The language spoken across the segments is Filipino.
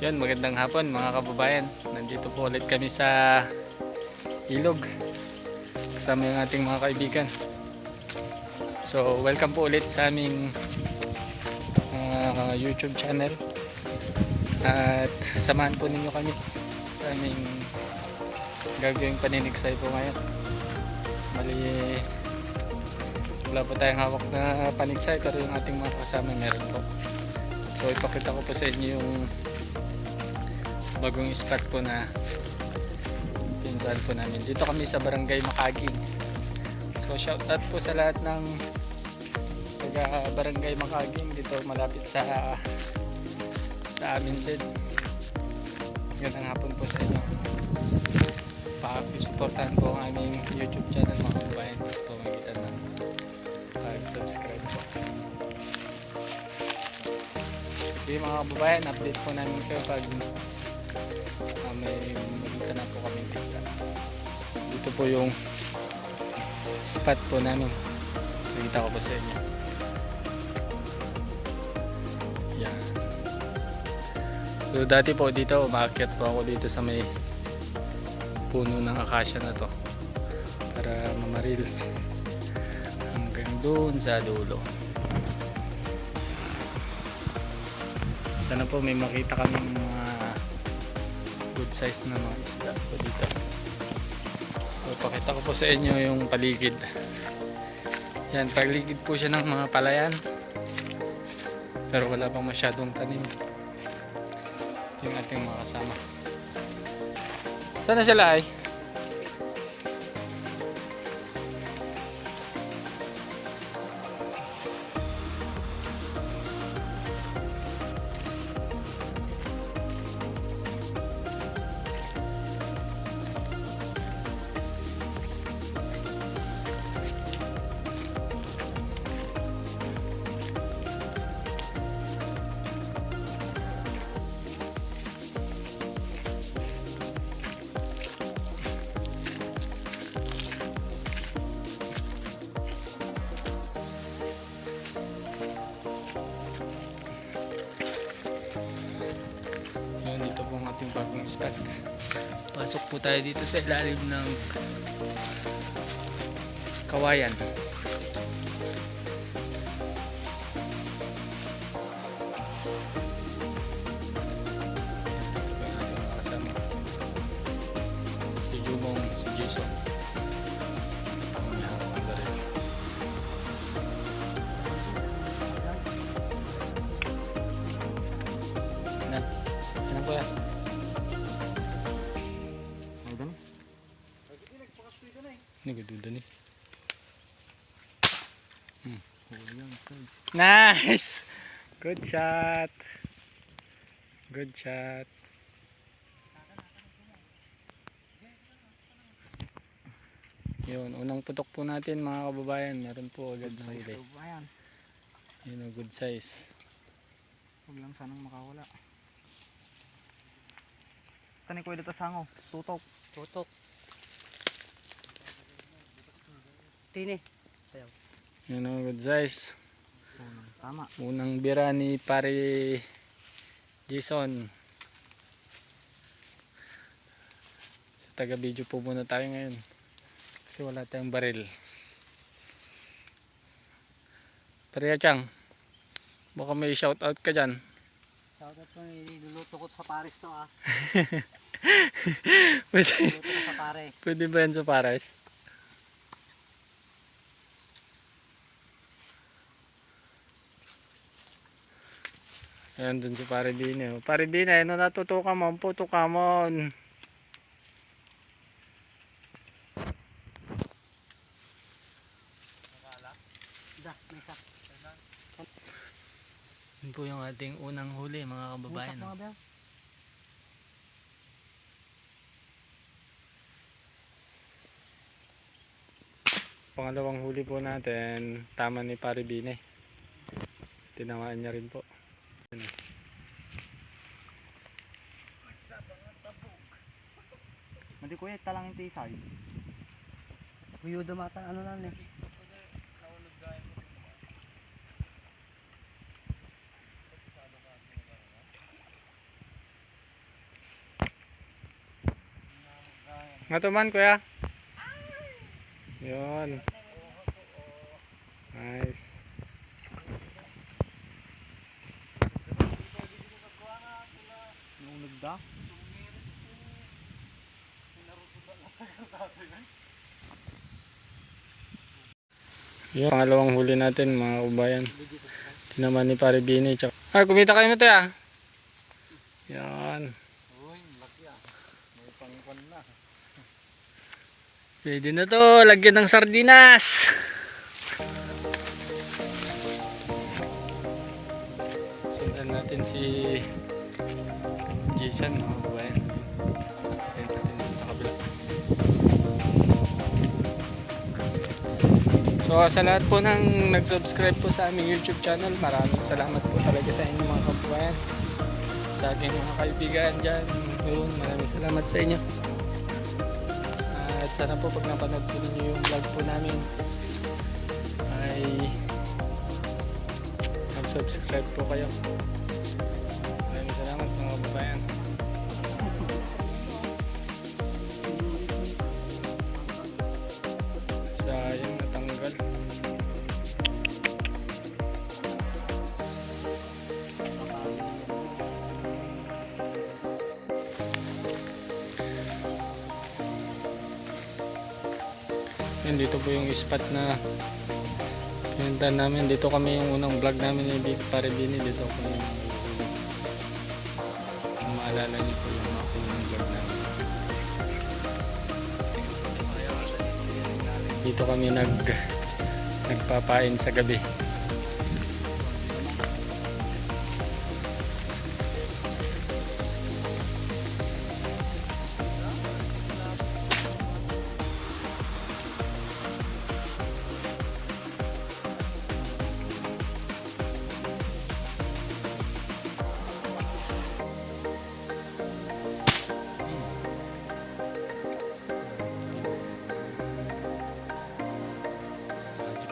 Yun, magandang hapon mga kababayan. Nandito po ulit kami sa ilog. Kasama yung ating mga kaibigan. So, welcome po ulit sa aming YouTube channel. At samahan po ninyo kami sa aming gagawing paninigsay po ngayon. Mali, wala po tayong hawak na panigsay, pero yung ating mga kasama meron po. So, ipakita ko po sa inyo yung bagong spot po na pinuntahan po namin. Dito kami sa Barangay Makaging. So shout out po sa lahat ng taga Barangay Makaging dito malapit sa amin din. Magandang hapon po sa inyo. Pakisuportahan po ang aming YouTube channel mga kababayan. Pamagitan ng pag-subscribe po. Okay mga kababayan, update po namin kayo pag may magkita na po kaming kita. Dito po yung spot po namin. Nakita ko po sa inyo. Yan. So dati po dito, umaakyat po ako dito sa may puno ng akasya na to para mamaril hanggang doon sa dulo. Sana po may makita kaming mga good size na mga isda po dito. So pakita ko po sa inyo yung paligid. Yan, paligid po siya ng mga palayan, pero wala pang masyadong tanim. Ito yung ating mga kasama. Sana sila ay? Dito po ang ating bagong spot. Pasok po tayo dito sa ilalim ng kawayan. Ito yung ating mga kasama. Si Jumong, si Jason. Ang may hawak ng baril. Ano po yan? Nagaduda ni. Nice! Good shot! Good shot! Yun, unang putok po natin mga kababayan. Meron po agad na huli. Yun o, good size. Huwag lang sanang makawala. Tanik ko dito sango. Tutok. Tutok. Tini. Yun o, good size. Tama. Unang bira ni pare Jason. So taga video po muna tayo ngayon. Kasi wala tayong baril. Pare Chang, baka may shout out ka dyan. Shoutout po, niluluto ko sa Paris to ah. Pwede, Niluluto ko sa Paris. pwede ba yan sa Pares? Ayan dun si pare Dine. Pare Dine, ano natutukan mo? Puto ka mo. May sak. Yun po yung ating unang huli mga kababayan. Butak mga bel. Pangalawang huli po natin, tama ni pare Dine. Tinamaan niya rin po. Madi kuya, talang yung tisay. Kuyo dumata ano lang eh. Nga tuman kuya. Yun. Nice. Nung nagda. Yun, pangalawang huli natin mga ubayan. Tinaman ni Pare Bini. Tsaka... Ah, kumita kayo mo to ya. Yan. Uy, laki ah. May pangkon na. Pwede na to. Lagyan ng sardinas. Sundan natin si Jason mga ubayan. Ayan natin dito sa kabila. So sa lahat po ng nag-subscribe po sa aming YouTube channel, maraming salamat po talaga sa inyo mga kababayan. Sa aking mga kaibigan dyan, yun, maraming salamat sa inyo. At sana po pag napanood po ninyo yung vlog po namin ay mag-subscribe po kayo. Maraming salamat mga kababayan. Sayang natanggal. Yan, dito po yung spot na pinuntahan namin. Dito kami yung unang vlog namin ni Pare Bini. Dito kami kung maalala niyo po yung mga unang vlog namin. Dito kami nagpapain sa gabi.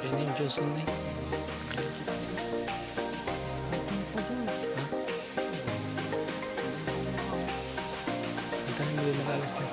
Kaya yung Diyos mo na Ito na hindi makalas na.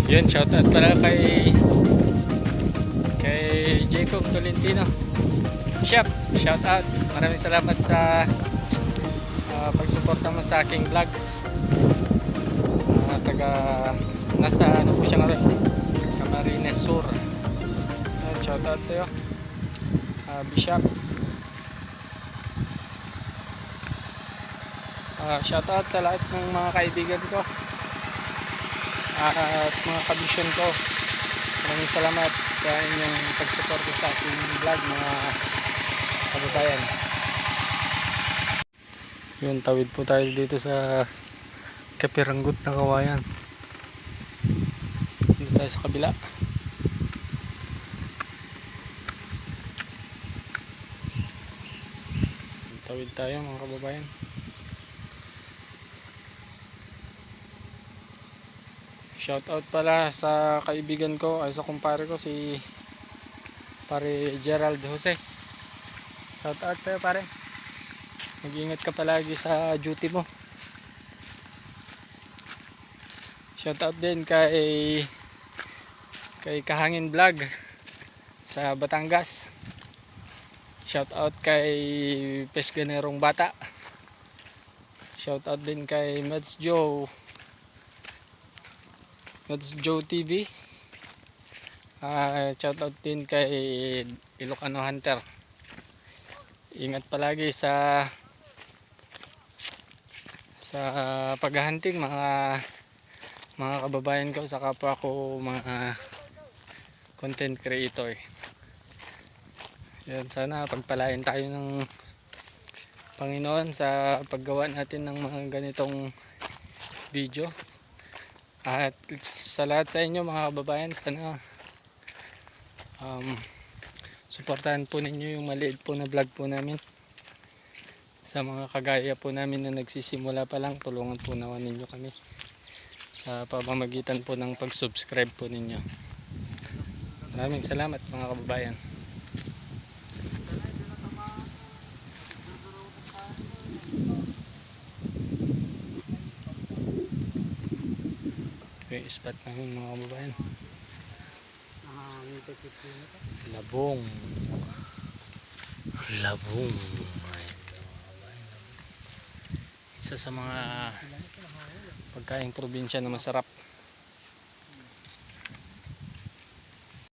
Yun, shoutout pala kay Jacob Tolentino. Shoutout. Maraming salamat sa pagsuporta mo sa aking vlog. Nasa ano po siya ngayon, Camarines Sur. Yun, shoutout sa iyo, Bishop. Shoutout sa lahat ng mga kaibigan ko at mga kabisyon ko. Maraming salamat sa inyong pagsuporta sa aking vlog mga kababayan. Yun, tawid po tayo dito sa Kapiranggut na Kawayan. Dito tayo sa kabila. Tawid tayo mga kababayan. Shout out pala sa kaibigan ko ay sa kumpare ko si Pare Gerald Jose. Shout out sa iyo pare. Mag-ingat ka palagi sa duty mo. Shout out din kay Kahangin Vlog sa Batangas. Shout out kay Pescanerong Bata. Shout out din kay Mads Joe TV. Shout out din kay Ilocano Hunter. Ingat palagi sa sa paghahunting mga kababayan ko sa kapwa ko mga content creator. Yan, sana pagpalain tayo ng Panginoon sa paggawa natin ng mga ganitong video. At sa lahat sa inyo mga kababayan, sana suportahan po ninyo yung maliit po na vlog po namin. Sa mga kagaya po namin na nagsisimula pa lang, tulungan po naman ninyo kami sa pamamagitan po ng pag-subscribe po ninyo. Maraming salamat mga kababayan. Ito yung spot namin mga kababayan. Labong. Labong. Isa sa mga pagkaing probinsya na masarap.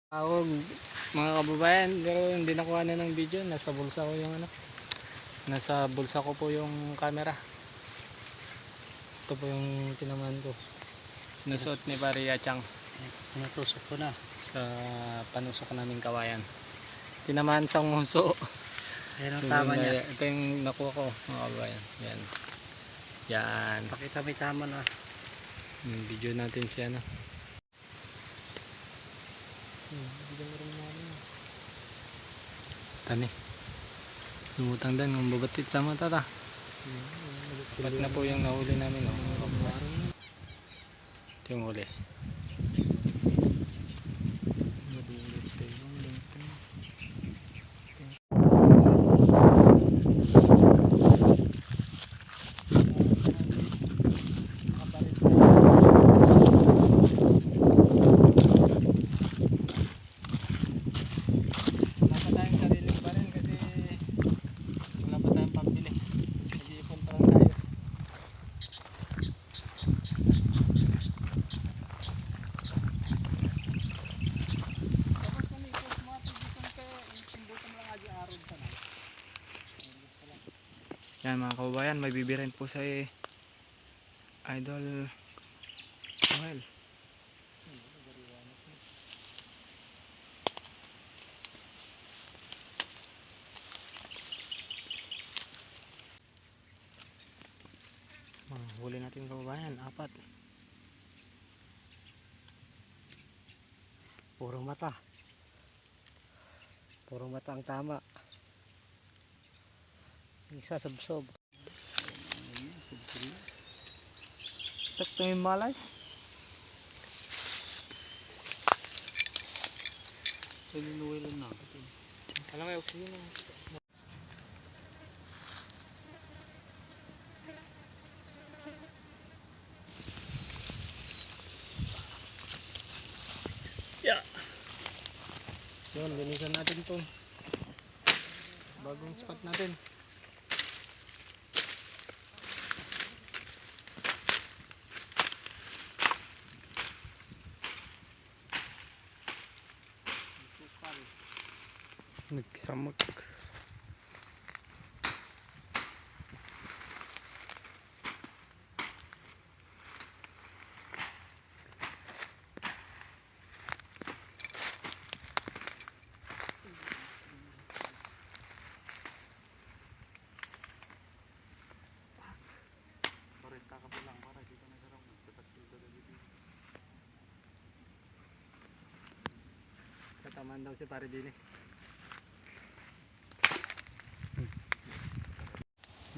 Tawag mga kababayan, pero hindi nakuha na ng video. Nasa bulsa ko yung nasa bulsa ko po yung camera. Ito po yung tinaman ko. Nasuot ni Pare Yachang Natusok ko na. sa panusok naming kawayan. Tinamaan sa nguso. Yan ang tama niya. Ito yung nakuha ko mga kababayan. Yan. Yan. Pakita may tama na. Yung video natin siya na. Tani. Lumutang dan ng babatit sa mata ta. Ba't na po yung nahuli namin. Ito yung huli. Yan mga kababayan, may bibirin po sa Idol Noel. Huli natin kababayan, 4. Puro mata. Puro mata ang tama. Isa subsob. Sakto yung malas. Linuwilan na. Alam mo, oxygen na. Yeah. Yun, linisan natin to. Bagong spot natin. Nagsamot. Katamaan daw si Pare Dini.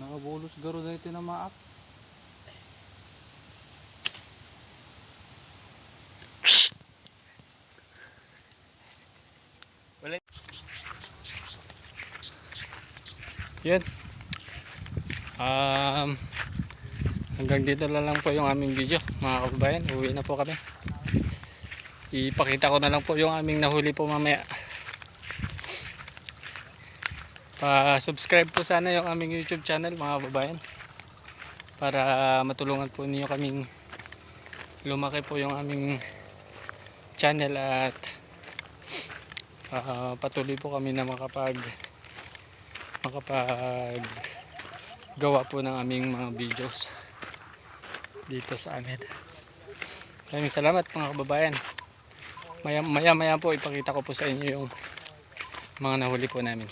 Nakabulos garo na ito na maak. Yun. Hanggang dito na lang po yung aming video mga kababayan. Uwi na po kami. Ipakita ko na lang po yung aming nahuli po mamaya. Pa-subscribe po sana yung aming YouTube channel mga kababayan. Para matulungan po niyo kaming lumaki po yung aming channel at patuloy po kami na makapag gawa po ng aming mga videos. dito sa amin. Maraming salamat mga kababayan. Maya po ipakita ko po sa inyo yung mga nahuli po namin.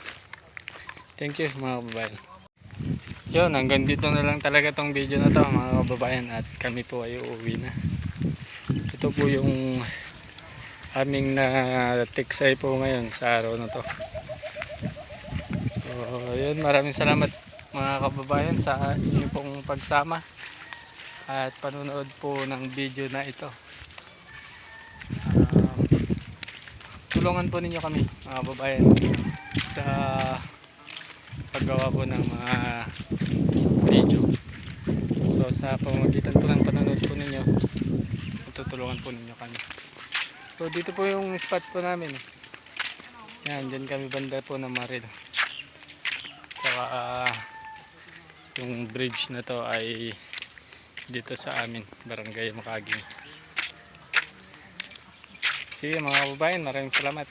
Thank you mga kababayan. Yun, hanggang dito na lang talaga tong video na to mga kababayan, at kami po ay uuwi na. Ito po yung aming na tiksay po ngayon sa araw na to. So yun, maraming salamat mga kababayan sa inyong pong pagsama at panonood po ng video na ito. Tulungan po ninyo kami mga kababayan sa paggawa po ng mga video. So sa pamamagitan po ng panonood po ninyo, tutulungan po ninyo kami. So dito po yung spot po namin. Yan, dyan kami banda po ng Maril. Saka yung bridge na to ay dito sa amin, Barangay Makaging. Sige mga kababayan, maraming salamat.